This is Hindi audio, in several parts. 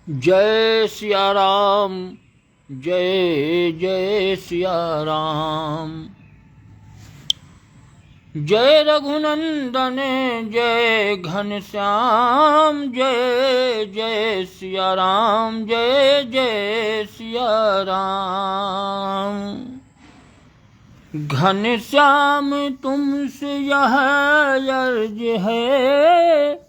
जय सिया राम, जय जय सिया राम। जय रघुनंदन जय घनश्याम, जय जय सिया राम, जय जय सिया राम। घनश्याम तुमसे यह अर्ज है,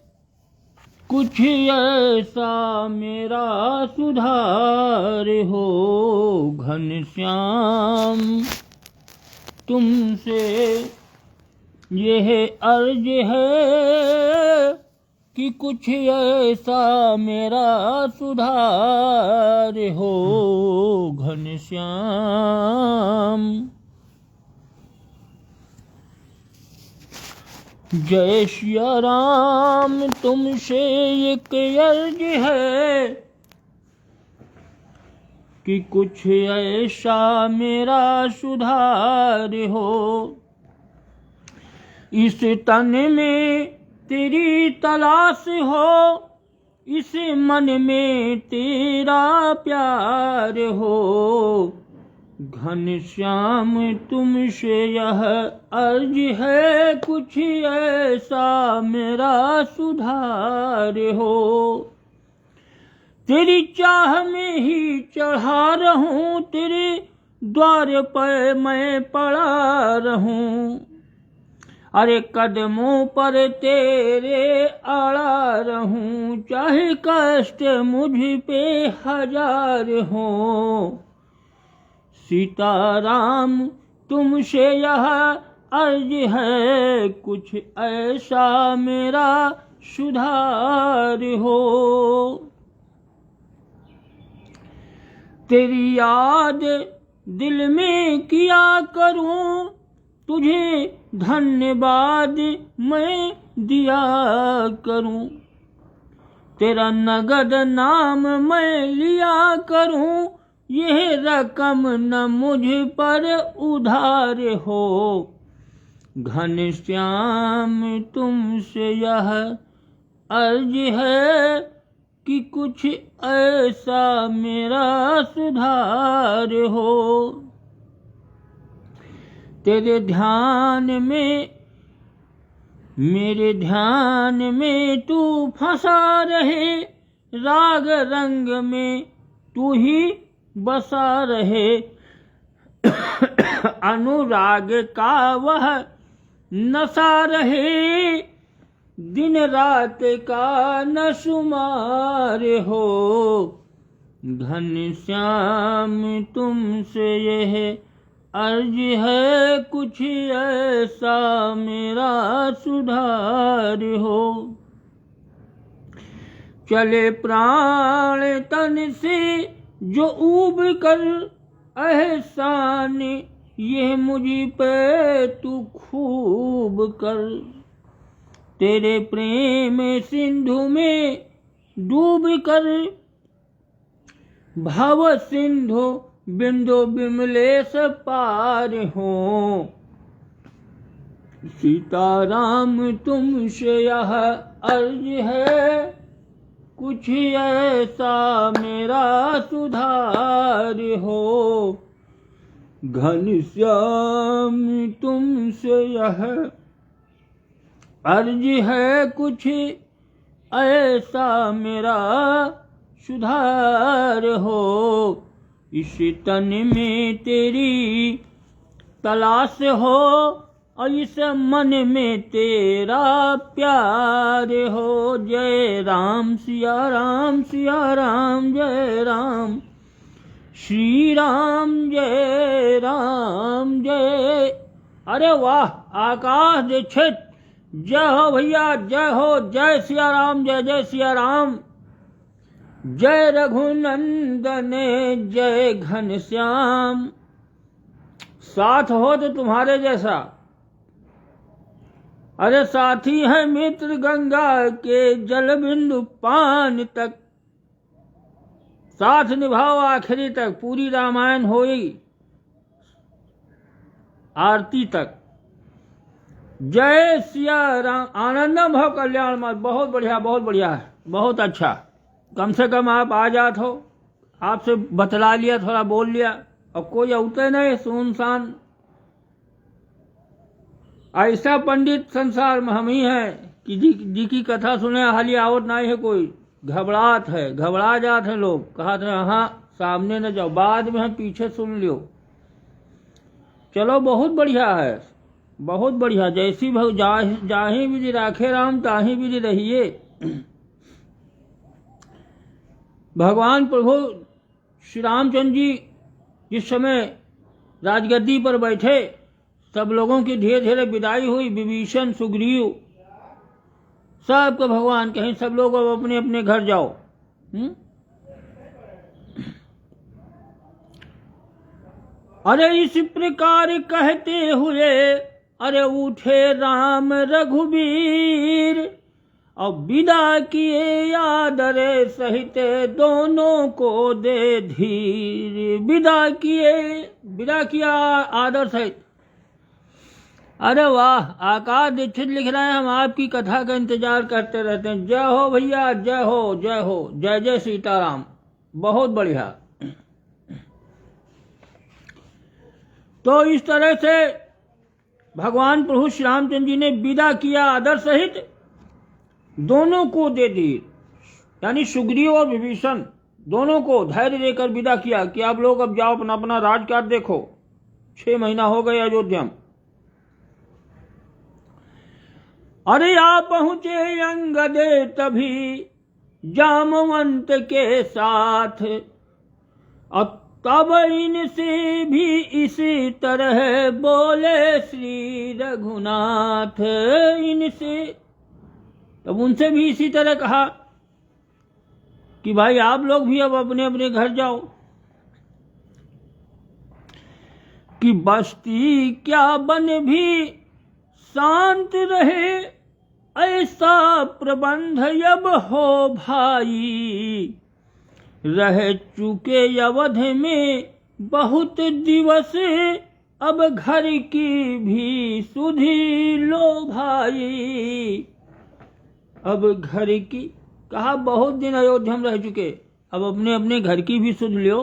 कुछ ऐसा मेरा सुधार हो। घनश्याम तुमसे यह अर्ज है कि कुछ ऐसा मेरा सुधार हो। घनश्याम जय सिया राम तुमसे एक अर्ज है कि कुछ ऐसा मेरा सुधार हो। इस तन में तेरी तलाश हो, इस मन में तेरा प्यार हो। घनश्याम तुमसे यह अर्ज है, कुछ ऐसा मेरा सुधार हो। तेरी चाह में ही चढ़ा रहूं, तेरे द्वार पर मैं पड़ा रहूं। अरे कदमों पर तेरे अड़ा रहूं, चाहे कष्ट मुझ पे हजार हो। सीताराम तुमसे यह अर्ज है, कुछ ऐसा मेरा सुधार हो। तेरी याद दिल में किया करूं, तुझे धन्यवाद मैं दिया करूं। तेरा नगद नाम मैं लिया करूं, यह रकम न मुझ पर उधार हो। घनश्याम तुमसे यह अर्ज है कि कुछ ऐसा मेरा सुधार हो। तेरे ध्यान में मेरे ध्यान में तू फंसा रहे, राग रंग में तू ही बसा रहे। अनुराग का वह नशा रहे, दिन रात का न शुमार हो। घनश्याम तुमसे यह अर्ज है, कुछ ऐसा मेरा सुधार हो। चले प्राण तन से जो ऊब कर, एहसान ये मुझ पे तू खूब कर। तेरे प्रेम सिंधु में डूब कर, भव सिंधु बिंदु बिमलेश पार हो। सीताराम तुमसे यह अर्ज है, कुछ ऐसा मेरा सुधार हो। घनश्याम तुमसे यह अर्ज है, कुछ ऐसा मेरा सुधार हो। इस तन में तेरी तलाश हो, और इस मन में तेरा प्यार हो। जय राम सिया राम, सिया राम जय राम, श्री राम जय राम जय। अरे वाह, आकाश दीक्षित जय हो भैया, जय हो। जय सिया राम, जय जय सिया राम। जय रघुनंदन जय घनश्याम। साथ हो तो तुम्हारे जैसा, अरे साथी है मित्र गंगा के जल बिंदु पान तक। साथ निभाओ आखिरी तक, पूरी रामायण होई आरती तक। जय सिया राम। आनंदम भव कल्याण मत। बहुत बढ़िया, बहुत बढ़िया है, बहुत अच्छा। कम से कम आप आ जात हो, आपसे बतला लिया, थोड़ा बोल लिया, और कोई औते नहीं, सुनसान। ऐसा पंडित संसार में हम ही हैं कि जी की कथा सुने हाली आवत नहीं है कोई, घबराहट है, घबरा जात है लोग, कहा था हाँ सामने न जाओ, बाद में हम पीछे सुन लियो। चलो बहुत बढ़िया है, बहुत बढ़िया। जैसी जाही विधि राखे राम ताही विधि रहिए। भगवान प्रभु श्री रामचंद्र जी जिस समय राजगद्दी पर बैठे, सब लोगों की धीरे धीरे विदाई हुई, विभीषण सुग्रीव सबको भगवान कहीं सब लोग अब अपने अपने घर जाओ। अरे इस प्रकार कहते हुए अरे उठे राम रघुबीर, और विदा किए आदर सहित दोनों को दे धीर। विदा किया आदर सहित। अरे वाह, आकाश दीक्षित लिख रहे हैं, हम आपकी कथा का इंतजार करते रहते हैं। जय हो भैया, जय हो, जय हो, जय जय सीताराम। बहुत बढ़िया। तो इस तरह से भगवान प्रभु श्री रामचंद्र जी ने विदा किया आदर सहित, दोनों को दे दी, यानी सुग्रीव और विभीषण दोनों को धैर्य देकर विदा किया कि आप लोग अब जाओ, अपना अपना राजकाज देखो। 6 महीना हो गए अयोध्या में। अरे आ पहुंचे अंगद तभी जामवंत के साथ, और तब इनसे भी इसी तरह बोले श्री रघुनाथ। इनसे तब उनसे भी इसी तरह कहा कि भाई आप लोग भी अब अपने अपने घर जाओ, कि बस्ती क्या बन भी शांत रहे, ऐसा प्रबंध अब हो भाई। रह चुके अवध में बहुत दिवस, अब घर की भी सुधि लो भाई। अब घर की कहा, बहुत दिन अयोध्या में रह चुके, अब अपने अपने घर की भी सुध लो।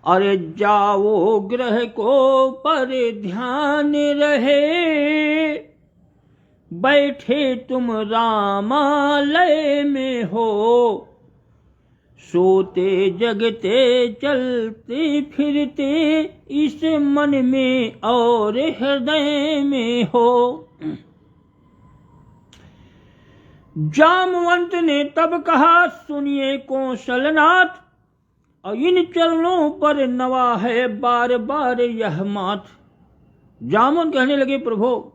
अरे जाओ ग्रह को पर ध्यान रहे, बैठे तुम रामालय में हो। सोते जगते चलते फिरते इस मन में और हृदय में हो। जामवंत ने तब कहा, सुनिए कौशलनाथ, और इन चरणों पर नवा है बार बार यह माथ। जामवंत कहने लगे, प्रभु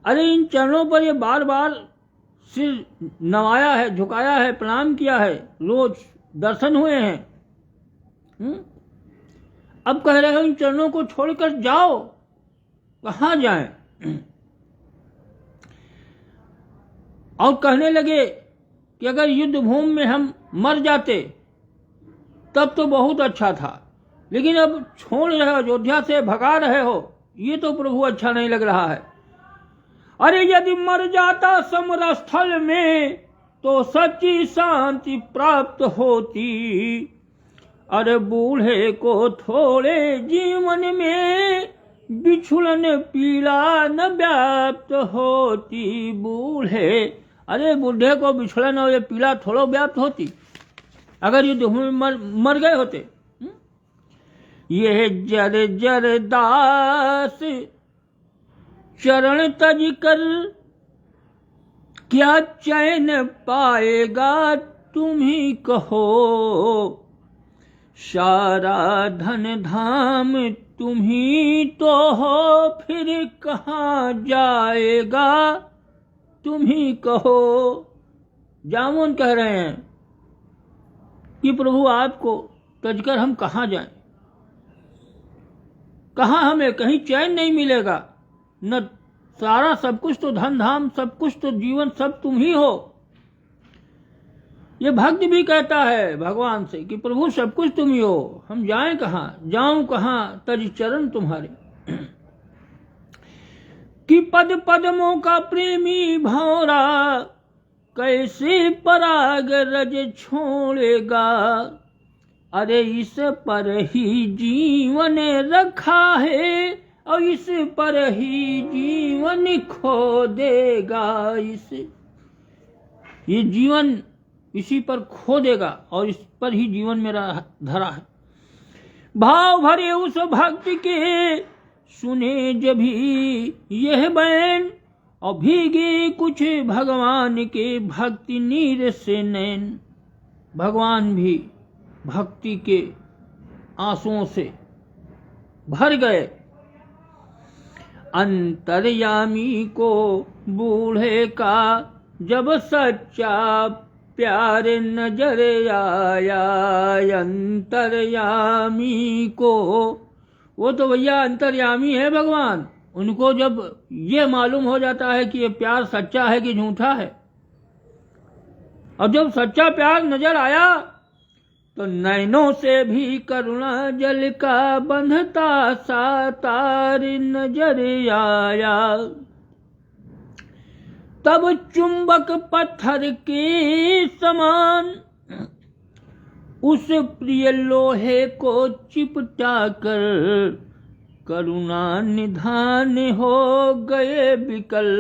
अरे इन चरणों पर ये बार बार सिर नवाया है, झुकाया है, प्रणाम किया है, रोज दर्शन हुए हैं। अब कह रहे हो इन चरणों को छोड़कर जाओ, कहाँ जाएं? और कहने लगे कि अगर युद्ध भूमि में हम मर जाते तब तो बहुत अच्छा था, लेकिन अब छोड़ रहे हो, अयोध्या से भगा रहे हो, ये तो प्रभु अच्छा नहीं लग रहा है। अरे यदि मर जाता समर स्थल में तो सच्ची शांति प्राप्त होती। अरे बूढ़े को थोड़े जीवन में बिछुड़न पीड़ा न व्याप्त होती। अरे बूढ़े को बिछुड़न और ये पीड़ा थोड़ा व्याप्त होती अगर युद्ध में मर गए होते। ये जर जर दास चरण तज कर क्या चैन पाएगा तुम ही कहो। सारा धन धाम तुम ही तो हो, फिर कहाँ जाएगा तुम ही कहो। जामुन कह रहे हैं कि प्रभु आपको तजकर हम कहाँ जाएं, कहाँ हमें कहीं चैन नहीं मिलेगा, न सारा सब कुछ तो धन धाम, सब कुछ तो जीवन सब तुम ही हो। ये भक्त भी कहता है भगवान से कि प्रभु सब कुछ तुम ही हो, हम जाएं कहाँ, जाऊं कहाँ, तज चरण तुम्हारे। कि पद पद्मों का प्रेमी भौरा कैसे पराग रज छोड़ेगा। अरे इस पर ही जीवन रखा है और इस पर ही जीवन खो देगा। ये जीवन इसी पर खो देगा और इस पर ही जीवन मेरा धरा है। भाव भरे उस भक्त के सुने जब भी यह बैन और भीगे कुछ भगवान के भक्ति नीर से नैन। भगवान भी भक्ति के आंसुओं से भर गए। अंतर्यामी को बूढ़े का जब सच्चा प्यार नजर आया। अंतर्यामी को, वो तो भैया अंतर्यामी है भगवान, उनको जब ये मालूम हो जाता है कि ये प्यार सच्चा है कि झूठा है, और जब सच्चा प्यार नजर आया तो नैनों से भी करुणा जल का बंधता सा तार नजर आया। तब चुंबक पत्थर के समान उस प्रिय लोहे को चिपटा कर करुणा निधान हो गए विकल।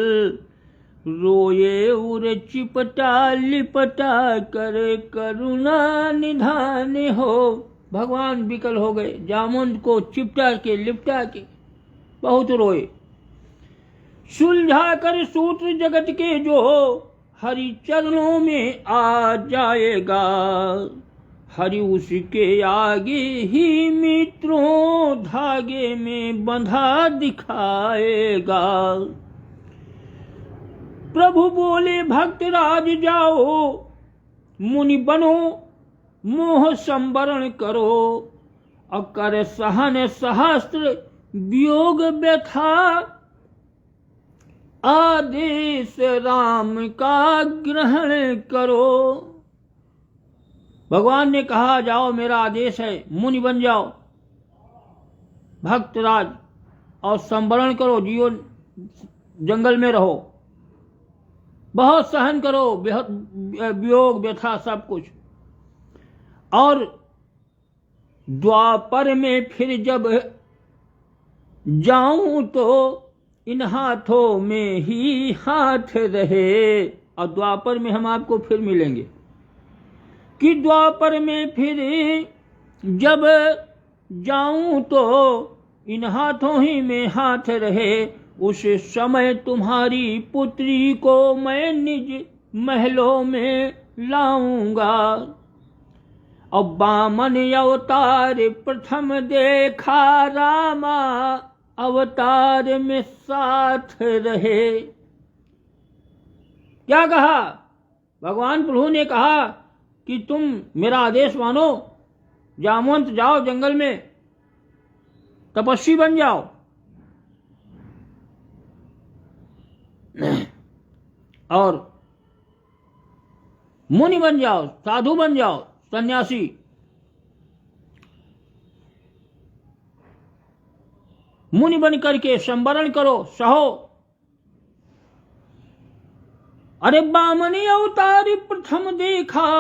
रोए उर चिपटा लिपटा कर करुणा निधान हो। भगवान विकल हो गए, जामुन को चिपटा के लिपटा के बहुत रोए। सुलझा कर सूत्र जगत के जो हरि चरणों में आ जाएगा। हरि उसके आगे ही मित्रों धागे में बंधा दिखाएगा। प्रभु बोले भक्त राज जाओ, मुनि बनो मोह संवरण करो। अकर सहन सहस्त्र वियोग व्यथा, आदेश राम का ग्रहण करो। भगवान ने कहा जाओ, मेरा आदेश है, मुनि बन जाओ, भक्तराज, और संवरण करो, जीवन जंगल में रहो, बहुत सहन करो, वियोग व्यथा सब कुछ। और द्वापर में फिर जब जाऊं तो इन हाथों में ही हाथ रहे। और द्वापर में हम आपको फिर मिलेंगे कि द्वापर में फिर जब जाऊं तो इन हाथों ही में हाथ रहे। उस समय तुम्हारी पुत्री को मैं निज महलों में लाऊंगा। और बामन अवतार प्रथम देखा, रामा अवतार में साथ रहे। क्या कहा? भगवान प्रभु ने कहा कि तुम मेरा आदेश मानो, जामवंत जाओ जंगल में, तपस्वी बन जाओ, और मुनि बन जाओ, साधु बन जाओ, सन्यासी। मुनि बन करके संवरण करो, सहो। अरे बामन अवतार प्रथम देखा,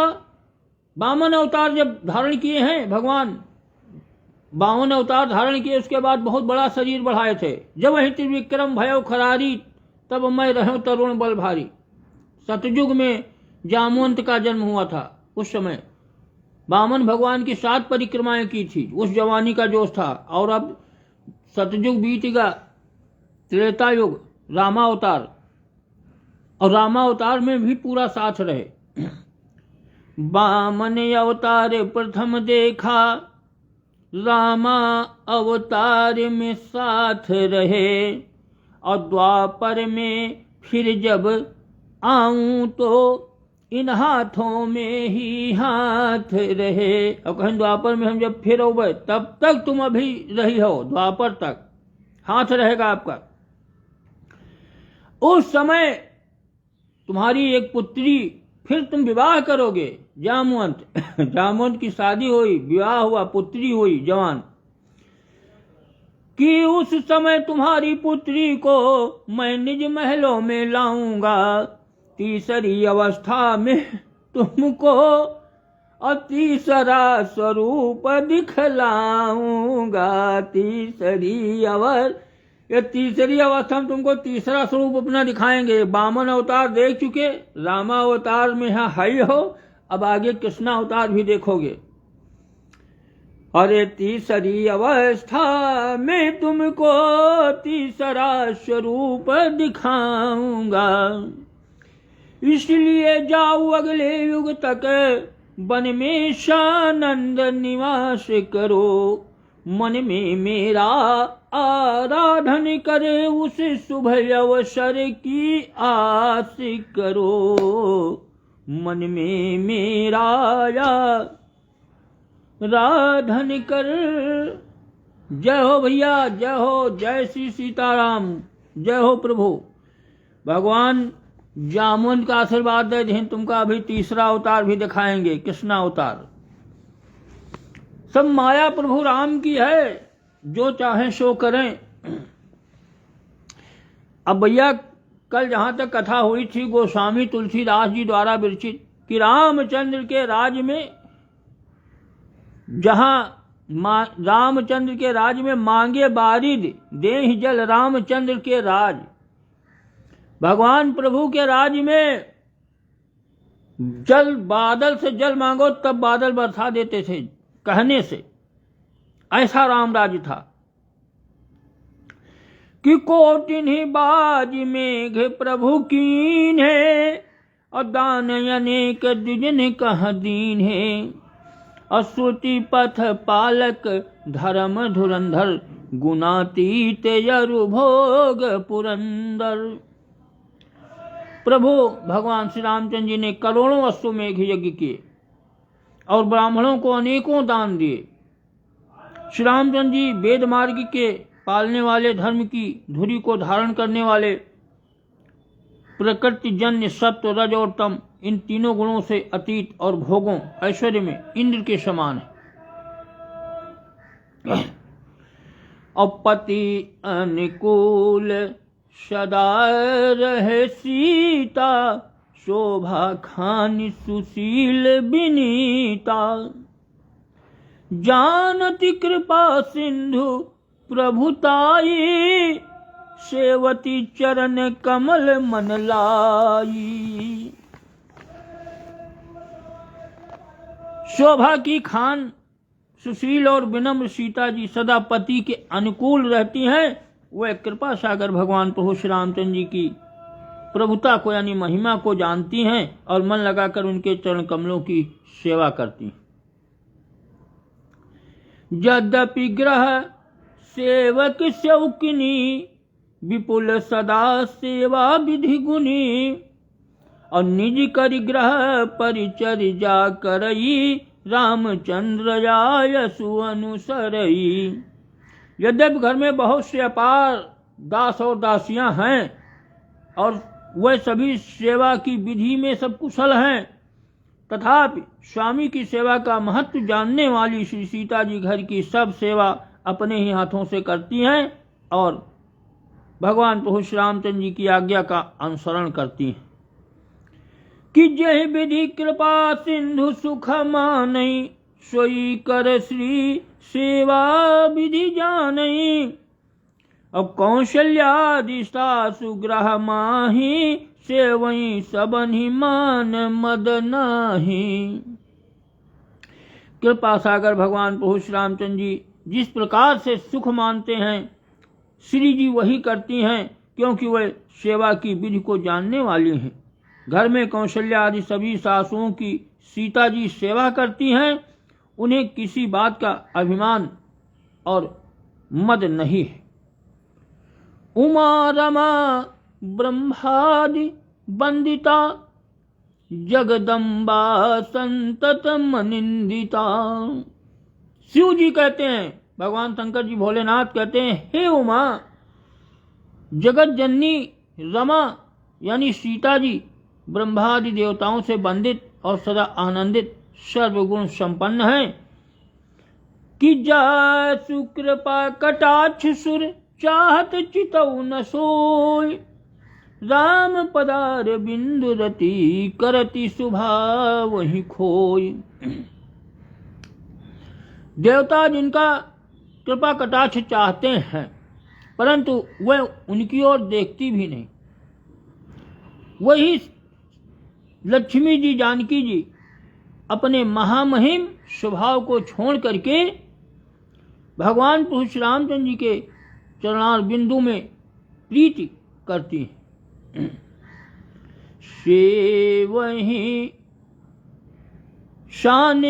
बामन अवतार जब धारण किए हैं भगवान, 52 अवतार धारण किए, उसके बाद बहुत बड़ा शरीर बढ़ाए थे। जब वही त्रिविक्रम भयो खरारी, तब मैं रहूं तरुण बल भारी। सतयुग में जामवंत का जन्म हुआ था। उस समय वामन भगवान की 7 परिक्रमाएं की थी, उस जवानी का जोश था। और अब सतयुग बीतेगा, त्रेता युग, रामावतार, और रामावतार में भी पूरा साथ रहे। वामन अवतार प्रथम देखा, रामा अवतार में साथ रहे। और द्वापर में फिर जब आऊं तो इन हाथों में ही हाथ रहे। और कहीं द्वापर में हम जब फिर होवे, तब तक तुम अभी रही हो, द्वापर तक हाथ रहेगा आपका। उस समय तुम्हारी एक पुत्री, फिर तुम विवाह करोगे। जामवंत जामवंत की शादी हुई, विवाह हुआ, पुत्री हुई जवान, कि उस समय तुम्हारी पुत्री को मैं निज महलों में लाऊंगा। तीसरी अवस्था में तुमको और तीसरा स्वरूप दिखलाऊंगा। तीसरी अवस्था में तुमको तीसरा स्वरूप अपना दिखाएंगे। वामन अवतार देख चुके, रामावतार में है हो, अब आगे कृष्ण अवतार भी देखोगे। अरे तीसरी अवस्था में तुमको तीसरा स्वरूप दिखाऊंगा। इसलिए जाओ अगले युग तक वन में शानंद निवास करो। मन में मेरा आराधन करे, उस शुभ अवसर की आस करो। मन में मेरा आराधन कर। जय हो भैया, जय हो, जय श्री सीताराम, जय हो प्रभु। भगवान जामुन का आशीर्वाद दे दें, तुमका अभी तीसरा अवतार भी दिखाएंगे, कृष्णा अवतार। सब माया प्रभु राम की है, जो चाहे सो करें। अब भैया कल जहां तक कथा हुई थी गोस्वामी तुलसीदास जी द्वारा विरचित कि रामचंद्र के राज में, जहां रामचंद्र के राज में मांगे बारिद देहि जल, रामचंद्र के राज। भगवान प्रभु के राज में जल, बादल से जल मांगो तब बादल बरसा देते थे कहने से, ऐसा राम राज्य था। कि कोटिन्हि बाज मेघ प्रभु कीन है, और दान अनेक द्विजन कह दीन है। अश्रुति पथ पालक धर्म धुरंधर, गुणातीत यरु भोग पुरंदर। प्रभु भगवान श्री रामचंद्र जी ने करोड़ों अश्वमेघ यज्ञ किए और ब्राह्मणों को अनेकों दान दिए। श्री रामचंद्र जी वेद मार्ग के पालने वाले, धर्म की धुरी को धारण करने वाले, प्रकृति जन्य सत्व रज और तम, इन तीनों गुणों से अतीत और भोगों ऐश्वर्य में इंद्र के समान है। अपति अनुकूल सदा रहे सीता, शोभा खानी सुशील विनीता। जानती कृपा सिंधु प्रभुताई, सेवती चरण कमल मन लाई। शोभा की खान सुशील और विनम्र सीता जी सदा पति के अनुकूल रहती हैं। वह कृपा सागर भगवान प्रभु श्री रामचंद्र जी की प्रभुता को यानी महिमा को जानती हैं और मन लगाकर उनके चरण कमलों की सेवा करती हैं। यद्यपि ग्रह सेवक शौकिनी, विपुल सदा सेवा विधि गुनी। और निज कर ग्रह परिचर्या करई, रामचंद्र जायसु अनुसरई। यद्यपि घर में बहुत से अपार दास और दासियां हैं और वह सभी सेवा की विधि में सब कुशल हैं, तथापि स्वामी की सेवा का महत्व जानने वाली श्री सीता जी घर की सब सेवा अपने ही हाथों से करती हैं और भगवान प्रभु श्री रामचंद्र जी की आज्ञा का अनुसरण करती हैं। कि जय विधि कृपा सिंधु सुख मानई, सोई कर श्री सेवा विधि जानई। अब कौशल्यादि सासु ग्रह माही, सेवई सबनि मान मद नाही। कृपा सागर भगवान प्रभु श्री रामचंद्र जी जिस प्रकार से सुख मानते हैं, श्री जी वही करती हैं, क्योंकि वह सेवा की विधि को जानने वाली हैं। घर में कौशल्या आदि सभी सासुओं की सीता जी सेवा करती हैं। उन्हें किसी बात का अभिमान और मद नहीं है। उमा रमा ब्रह्मादि वंदिता, जगदम्बा संतत मनिंदिता। शिव जी कहते हैं, भगवान शंकर जी भोलेनाथ कहते हैं, हे उमा, जगत जननी रमा यानी सीता जी ब्रह्मादि देवताओं से वंदित और सदा आनंदित सर्वगुण संपन्न है। कि जा सुकृपा कटाक्ष सुर, चाहत चितौ न सोय। राम पदार बिंदु रति, करति शुभा वही खोई। देवता जिनका कृपा कटाक्ष चाहते हैं, परंतु वह उनकी ओर देखती भी नहीं। वही लक्ष्मी जी, जानकी जी अपने महामहिम स्वभाव को छोड़ करके भगवान प्रभु श्री रामचंद्र जी के चरणार बिंदु में प्रीति करती हैं। से वही शान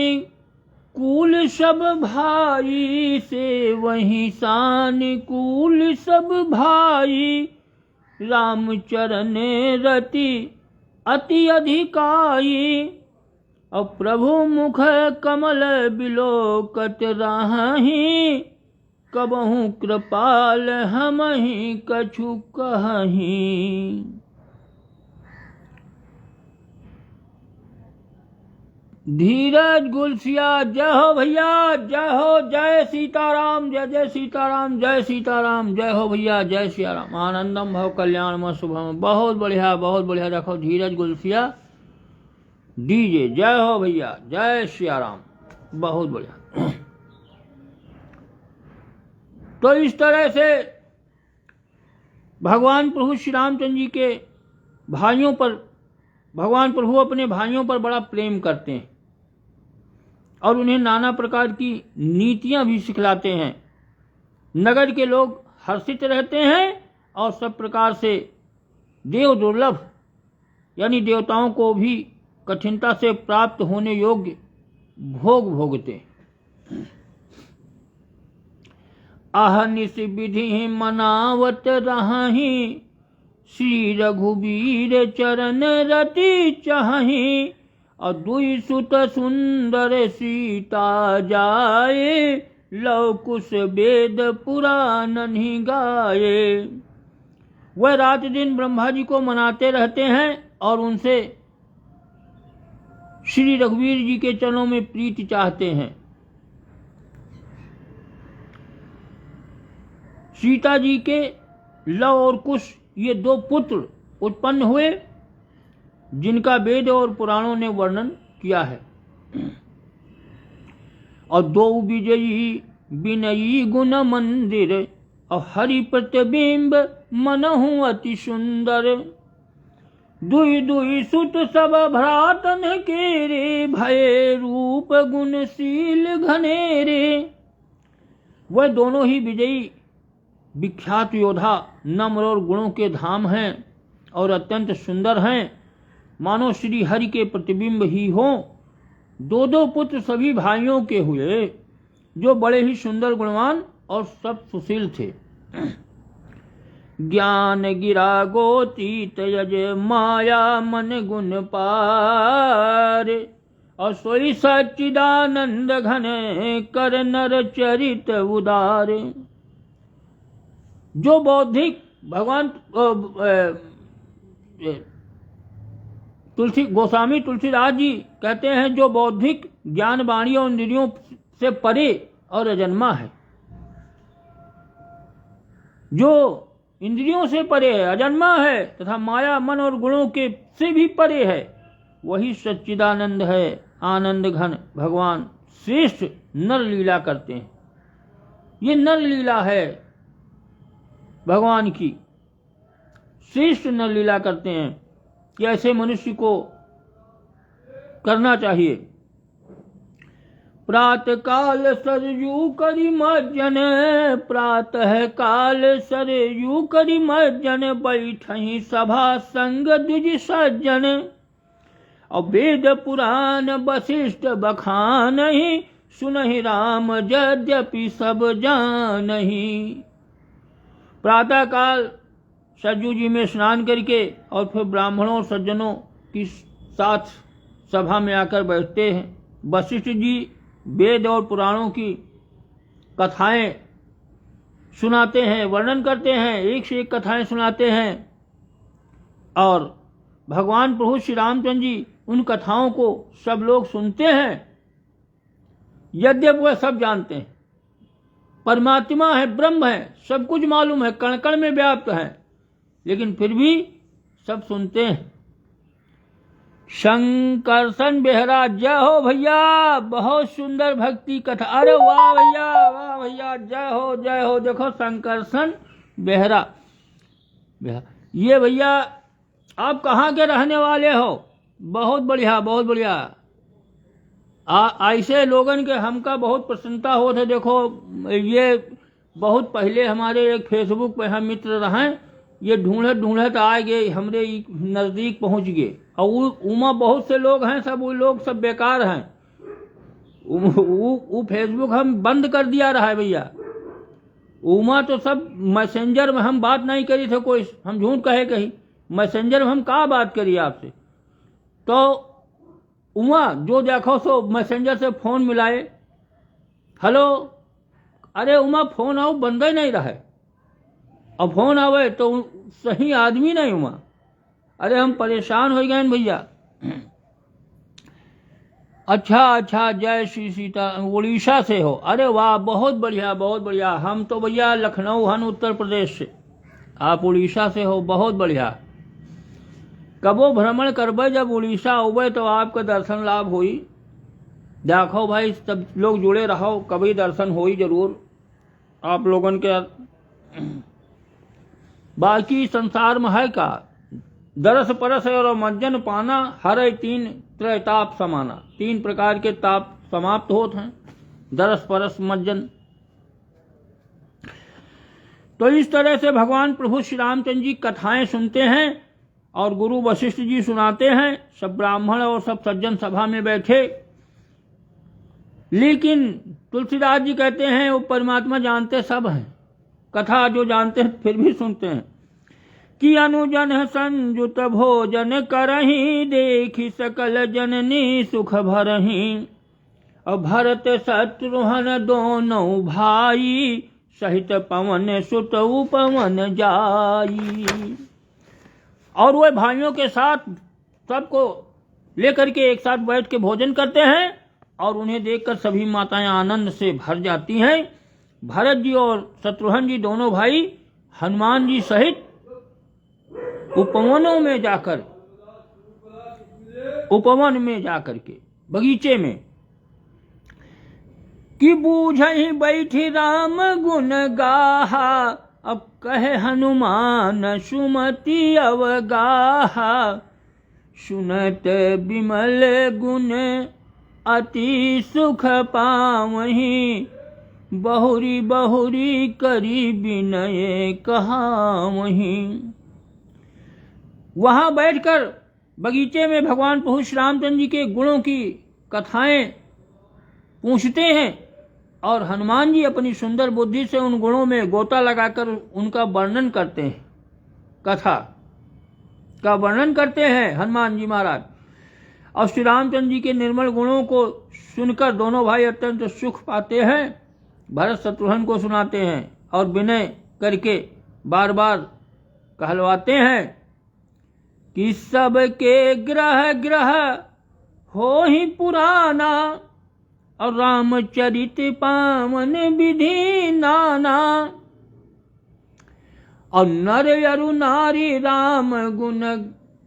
कुल सब भाई, से वही शान कुल सब भाई, राम चरण रति अति अधिकाई। और प्रभु मुख कमल बिलोकत राही, कबहु कृपाल हमहि कछु कहि। धीरज गुलसिया, जय हो भैया, जय हो, जय सीताराम, जय जय सीताराम, जय सीताराम, जय हो भैया, जय सियाराम। आनंदम भव कल्याण शुभम। बहुत बढ़िया, बहुत बढ़िया। रखो धीरज गुलसिया डीजे, जय हो भैया, जय सियाराम, बहुत बढ़िया। तो इस तरह से भगवान प्रभु श्री रामचंद्र जी के भाइयों पर, भगवान प्रभु अपने भाइयों पर बड़ा प्रेम करते हैं और उन्हें नाना प्रकार की नीतियां भी सिखलाते हैं। नगर के लोग हर्षित रहते हैं और सब प्रकार से देव दुर्लभ यानी देवताओं को भी कठिनता से प्राप्त होने योग्य भोग भोगते। अहनिश विधि मनावत रही, श्री रघुबीर चरण रति चाहि। और दुई सुत सुंदर सीता जाए, लव कुश वेद पुराण ही गाये। वह रात दिन ब्रह्मा जी को मनाते रहते हैं और उनसे श्री रघुवीर जी के चरणों में प्रीति चाहते हैं। सीता जी के लव और कुश ये दो पुत्र उत्पन्न हुए जिनका वेद और पुराणों ने वर्णन किया है। और दो विजयी विनयी गुण मंदिर, और हरि प्रतिबिंब मनहु अति सुंदर। दुई दुई सुत सब भ्रातन के रे, भय रूप गुणशील घनेरे। वह दोनों ही विजयी विख्यात योद्धा नम्र और गुणों के धाम हैं और अत्यंत सुंदर हैं, मानो श्री हरि के प्रतिबिंब ही हो। दो दो पुत्र सभी भाइयों के हुए जो बड़े ही सुंदर, गुणवान और सब सुशील थे। ज्ञान गिरा गोतीत यज, माया मन गुण पार। और सोई सच्चिदानंद घन, कर नर चरित उदार। जो बौद्धिक भगवान गोस्वामी तुलसीदास जी कहते हैं, जो बौद्धिक ज्ञान वाणी और इंद्रियों से परे और अजन्मा है, जो इंद्रियों से परे है, अजन्मा है तथा माया मन और गुणों के से भी परे है, वही सच्चिदानंद है, आनंद घन भगवान श्रेष्ठ नर लीला करते हैं। ये नर लीला है भगवान की, श्रेष्ठ नर लीला करते हैं कि ऐसे मनुष्य को करना चाहिए। प्रातः काल सरयू करी मज्जन, प्रातः काल सरयू करी मज्जन, बैठही सभा संग द्विज सज्जन। और वेद पुराण वशिष्ठ बखानहि, सुनहि राम यद्यपि सब जानहि। प्रातः काल सरयू जी में स्नान करके और फिर ब्राह्मणों सज्जनों की साथ सभा में आकर बैठते हैं। वशिष्ठ जी वेद और पुराणों की कथाएं सुनाते हैं, वर्णन करते हैं, एक से एक कथाएं सुनाते हैं और भगवान प्रभु श्री रामचंद्र जी उन कथाओं को सब लोग सुनते हैं। यद्यपि वह सब जानते हैं, परमात्मा है, ब्रह्म है, सब कुछ मालूम है, कण कण में व्याप्त है, लेकिन फिर भी सब सुनते हैं। शंकरसन बेहरा, जय हो भैया, बहुत सुंदर भक्ति कथा। अरे वाह भैया, वाह भैया, जय हो जय हो। देखो शंकरसन बेहरा, ये भैया आप कहाँ के रहने वाले हो? बहुत बढ़िया, बहुत बढ़िया। ऐसे लोगन के हमका बहुत प्रसन्नता होत है। देखो ये बहुत पहले हमारे एक फेसबुक पे हम मित्र रहें, ये ढूंढत ढूंढत आ गए, हमरे नज़दीक पहुंच गए। और उमा बहुत से लोग हैं, सब वो लोग सब बेकार हैं। वो फेसबुक हम बंद कर दिया रहा है भैया। उमा तो सब मैसेंजर में हम बात नहीं करी थे, कोई हम झूठ कहे कहीं मैसेंजर में हम कहाँ बात करिए आपसे। तो उमा जो देखो सो मैसेंजर से फोन मिलाए, हेलो, अरे उमा फोन आओ बंद ही नहीं रहे। अब फोन आवे तो सही आदमी नहीं उमा। अरे हम परेशान हो गए भैया। अच्छा, जय श्री सीता, उड़ीसा से हो? अरे वाह, बहुत बढ़िया, बहुत बढ़िया। हम तो भैया लखनऊ हन, उत्तर प्रदेश से। आप उड़ीसा से हो, बहुत बढ़िया। कबो भ्रमण करबे, जब उड़ीसा आवे तो आपका दर्शन लाभ होई। देखो भाई सब लोग जुड़े रहो, कभी दर्शन होई जरूर आप लोगन के। बाकी संसार में है का, दरस परस और मंजन पाना, हर तीन त्रैताप समाना। 3 प्रकार के ताप समाप्त होते हैं, दरस परस मंजन। तो इस तरह से भगवान प्रभु श्री रामचंद्र जी कथाएं सुनते हैं और गुरु वशिष्ठ जी सुनाते हैं। सब ब्राह्मण और सब सज्जन सभा में बैठे। लेकिन तुलसीदास जी कहते हैं वो परमात्मा जानते सब हैं, कथा जो जानते हैं फिर भी सुनते हैं। कि अनुजन संयुत भोजन करही, देखी सकल जननी सुख भरही। और भरत शत्रुघ्न दोनों भाई, सहित पवन सुत पवन जाई। और वह भाइयों के साथ सबको लेकर के एक साथ बैठ के भोजन करते हैं और उन्हें देखकर सभी माताएं आनंद से भर जाती हैं। भरत जी और शत्रुघ्न जी दोनों भाई हनुमान जी सहित उपवनों में जाकर, उपवन में जाकर के बगीचे में, कि बूझहि बैठी राम गुण गाहा। अब कहे हनुमान सुमति अवगाहा, सुनत विमल गुण अति सुख पावहीं। बहुरी बहुरी करी विनय कहावहीं। वहां बैठकर बगीचे में भगवान प्रभु श्री रामचंद्र जी के गुणों की कथाएं पूछते हैं और हनुमान जी अपनी सुंदर बुद्धि से उन गुणों में गोता लगाकर उनका वर्णन करते हैं। कथा का वर्णन करते हैं हनुमान जी महाराज। और श्री रामचंद्र जी के निर्मल गुणों को सुनकर दोनों भाई अत्यंत सुख पाते हैं। भरत शत्रुघ्न को सुनाते हैं और विनय करके बार बार कहलवाते हैं कि सबके ग्रह ग्रह हो ही पुराना, और रामचरित पावन विधि नाना। और नर अरु नारी राम गुण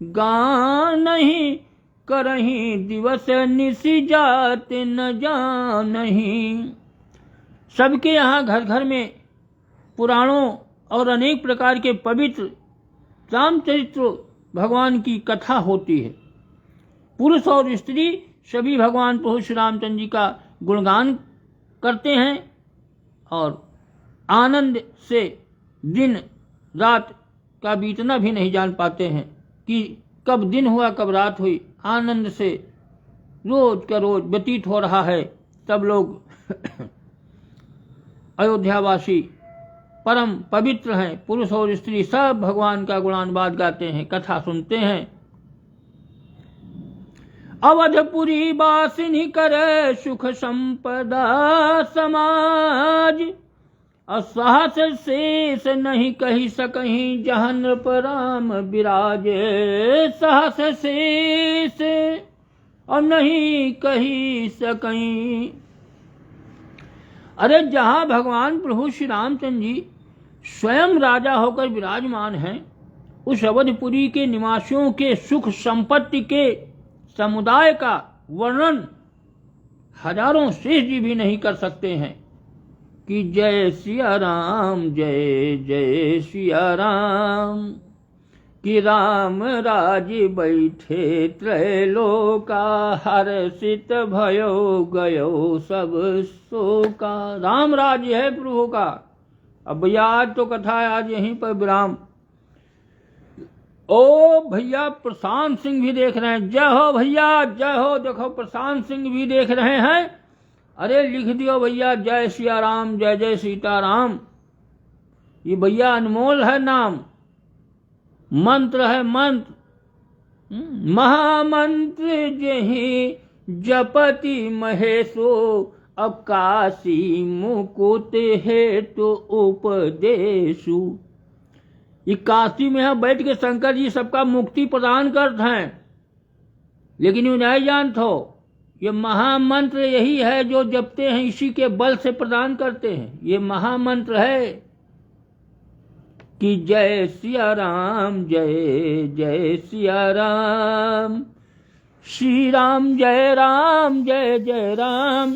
गानहि, करही दिवस निशि जात न जानहि। सबके यहाँ घर घर में पुराणों और अनेक प्रकार के पवित्र रामचरित्र भगवान की कथा होती है। पुरुष और स्त्री सभी भगवान प्रभु श्री रामचंद्र जी का गुणगान करते हैं और आनंद से दिन रात का बीतना भी नहीं जान पाते हैं कि कब दिन हुआ कब रात हुई। आनंद से रोज का रोज व्यतीत हो रहा है। सब लोग अयोध्यावासी परम पवित्र हैं। पुरुष और स्त्री सब भगवान का गुणानुवाद गाते हैं, कथा सुनते हैं। अवधपुरी बासिनी करे सुख संपदा समाज, असहस शेष नहीं कही सकहीं जहाँ नृप राम विराजे। सहस शेष और नहीं कही सकहीं। अरे जहाँ भगवान प्रभु श्री रामचंद्र जी स्वयं राजा होकर विराजमान हैं, उस अवधपुरी के निवासियों के सुख संपत्ति के समुदाय का वर्णन हजारों शेष जी भी नहीं कर सकते हैं कि जय सिया राम, जय जय सिया राम, कि राम राज बैठे त्रैलोका, हर्षित भयो गयो सब शोका। राम राज्य है प्रभु का। अब भैया आज तो कथा है, आज यहीं पर विराम। ओ भैया प्रशांत सिंह भी देख रहे हैं, जय हो भैया, जय हो। देखो प्रशांत सिंह भी देख रहे हैं। अरे लिख दियो भैया, जय सिया राम, जय जय सीताराम। ये भैया अनमोल है नाम, मंत्र है मंत्र। महामंत्र जही जपति महेशो, अब काशी मुकुट है तो उपदेशु। ये काशी में है बैठ के शंकर जी सबका मुक्ति प्रदान करते हैं, लेकिन ये नहीं जानते हो ये महामंत्र यही है जो जपते हैं, इसी के बल से प्रदान करते हैं। ये महामंत्र है कि जय सिया राम, जय जय सिया राम, श्री राम जय राम, जय जय राम,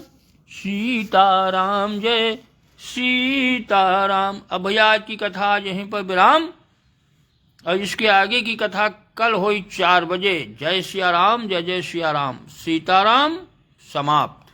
सीताराम जय सीताराम। अब भैया आज की कथा यहीं पर विराम, और इसके आगे की कथा कल हुई 4 बजे। जय सिया राम, जय जय सिया राम, सीताराम समाप्त।